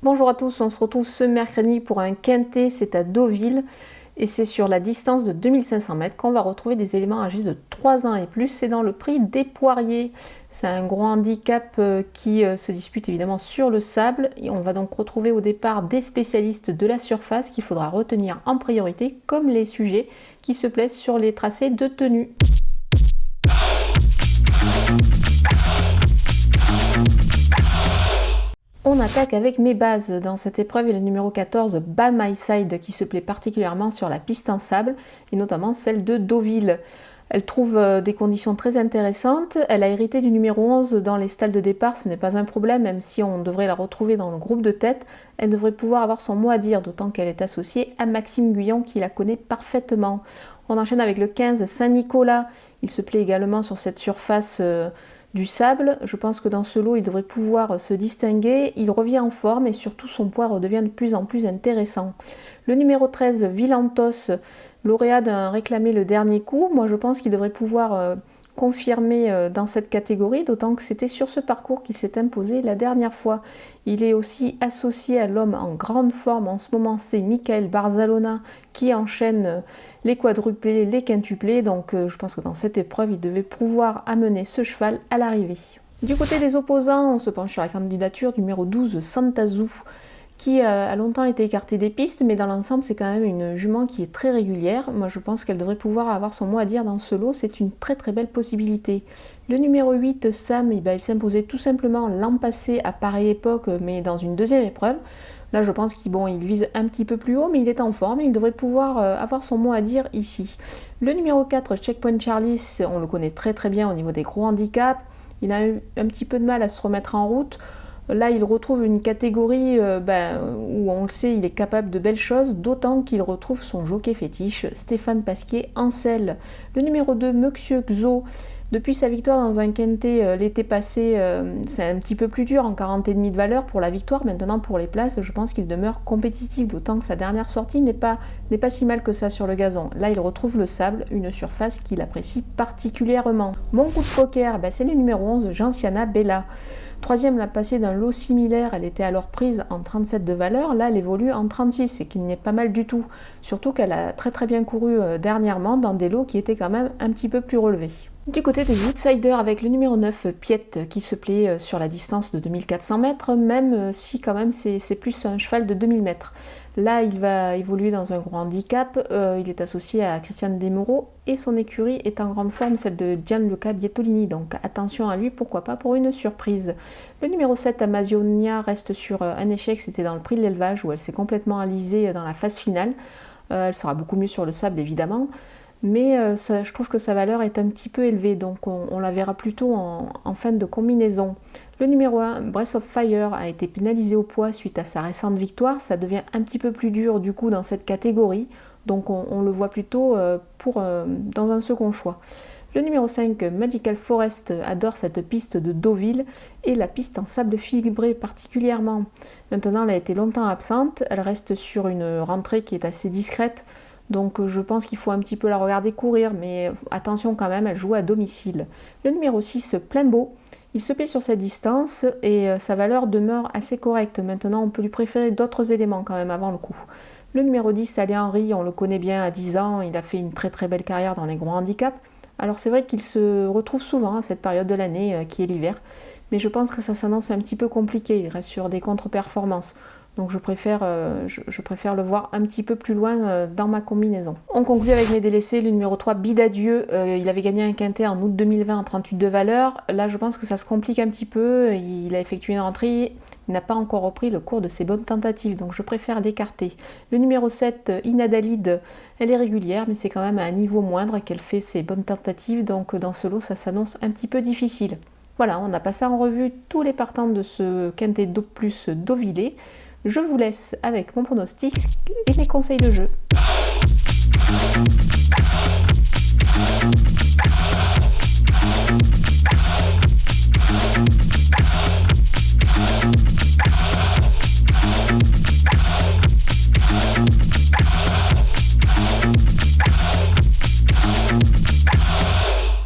Bonjour à tous, on se retrouve ce mercredi pour un quintet, c'est à Deauville et c'est sur la distance de 2500 mètres qu'on va retrouver des éléments âgés de 3 ans et plus. C'est dans le prix des poiriers. C'est un gros handicap qui se dispute évidemment sur le sable et on va donc retrouver au départ des spécialistes de la surface qu'il faudra retenir en priorité, comme les sujets qui se plaisent sur les tracés de tenue. On attaque avec mes bases. Dans cette épreuve, il y a le numéro 14, By My Side, qui se plaît particulièrement sur la piste en sable, et notamment celle de Deauville. Elle trouve des conditions très intéressantes. Elle a hérité du numéro 11 dans les stalles de départ, ce n'est pas un problème, même si on devrait la retrouver dans le groupe de tête. Elle devrait pouvoir avoir son mot à dire, d'autant qu'elle est associée à Maxime Guyon, qui la connaît parfaitement. On enchaîne avec le 15, Saint-Nicolas. Il se plaît également sur cette surface du sable. Je pense que dans ce lot, il devrait pouvoir se distinguer. Il revient en forme et surtout son poids redevient de plus en plus intéressant. Le numéro 13, Villantos, lauréat d'un réclamé le dernier coup. Moi, je pense qu'il devrait pouvoir confirmer dans cette catégorie, d'autant que c'était sur ce parcours qu'il s'est imposé la dernière fois. Il est aussi associé à l'homme en grande forme en ce moment, c'est Michael Barzalona qui enchaîne les quadruplés, les quintuplés, donc je pense que dans cette épreuve, il devait pouvoir amener ce cheval à l'arrivée. Du côté des opposants, on se penche sur la candidature du numéro 12, Santazu, qui a longtemps été écartée des pistes, mais dans l'ensemble, c'est quand même une jument qui est très régulière. Moi, je pense qu'elle devrait pouvoir avoir son mot à dire dans ce lot, c'est une très très belle possibilité. Le numéro 8, Sam, il s'imposait tout simplement l'an passé à pareille époque, mais dans une deuxième épreuve. Là, je pense qu'il vise un petit peu plus haut, mais il est en forme et il devrait pouvoir avoir son mot à dire ici. Le numéro 4, Checkpoint Charlie, on le connaît très très bien au niveau des gros handicaps. Il a eu un petit peu de mal à se remettre en route. Là, il retrouve une catégorie où on le sait, il est capable de belles choses, d'autant qu'il retrouve son jockey fétiche, Stéphane Pasquier-Ancel. Le numéro 2, Monsieur Xo. Depuis sa victoire dans un quintet l'été passé, c'est un petit peu plus dur en 40,5 de valeur pour la victoire. Maintenant, pour les places, je pense qu'il demeure compétitif, d'autant que sa dernière sortie n'est pas si mal que ça sur le gazon. Là, il retrouve le sable, une surface qu'il apprécie particulièrement. Mon coup de poker, c'est le numéro 11, Gentiana Bella. Troisième l'a passée d'un lot similaire, elle était alors prise en 37 de valeur, là elle évolue en 36, et qu'il n'est pas mal du tout. Surtout qu'elle a très très bien couru dernièrement dans des lots qui étaient quand même un petit peu plus relevés. Du côté des outsiders, avec le numéro 9, Piette, qui se plaît sur la distance de 2400 mètres, même si quand même c'est plus un cheval de 2000 mètres. Là, il va évoluer dans un gros handicap, il est associé à Christiane Desmoreaux et son écurie est en grande forme, celle de Gianluca Bietolini, donc attention à lui, pourquoi pas pour une surprise. Le numéro 7, Amazonia, reste sur un échec, c'était dans le prix de l'élevage où elle s'est complètement alisée dans la phase finale. Elle sera beaucoup mieux sur le sable évidemment, mais je trouve que sa valeur est un petit peu élevée, donc on la verra plutôt en fin de combinaison. Le numéro 1, Breath of Fire, a été pénalisé au poids suite à sa récente victoire. Ça devient un petit peu plus dur du coup dans cette catégorie, donc on le voit plutôt dans un second choix. Le numéro 5, Magical Forest, adore cette piste de Deauville et la piste en sable fibré particulièrement. Maintenant, elle a été longtemps absente, elle reste sur une rentrée qui est assez discrète, donc je pense qu'il faut un petit peu la regarder courir, mais attention quand même, elle joue à domicile. Le numéro 6, Plein Beau, il se paie sur cette distance et sa valeur demeure assez correcte. Maintenant, on peut lui préférer d'autres éléments quand même avant le coup. Le numéro 10, Ali Henry, on le connaît bien à 10 ans, il a fait une très très belle carrière dans les gros handicaps. Alors c'est vrai qu'il se retrouve souvent à cette période de l'année qui est l'hiver, mais je pense que ça s'annonce un petit peu compliqué, il reste sur des contre-performances. Donc je préfère le voir un petit peu plus loin dans ma combinaison. On conclut avec mes délaissés, le numéro 3, Bidadieu. Il avait gagné un quintet en août 2020 en 38 de valeur. Là je pense que ça se complique un petit peu. Il a effectué une rentrée, il n'a pas encore repris le cours de ses bonnes tentatives, donc je préfère l'écarter. Le numéro 7, Inadalide, elle est régulière, mais c'est quand même à un niveau moindre qu'elle fait ses bonnes tentatives, donc dans ce lot ça s'annonce un petit peu difficile. Voilà, on a passé en revue tous les partants de ce quintet plus Deauvillé. Je vous laisse avec mon pronostic et mes conseils de jeu.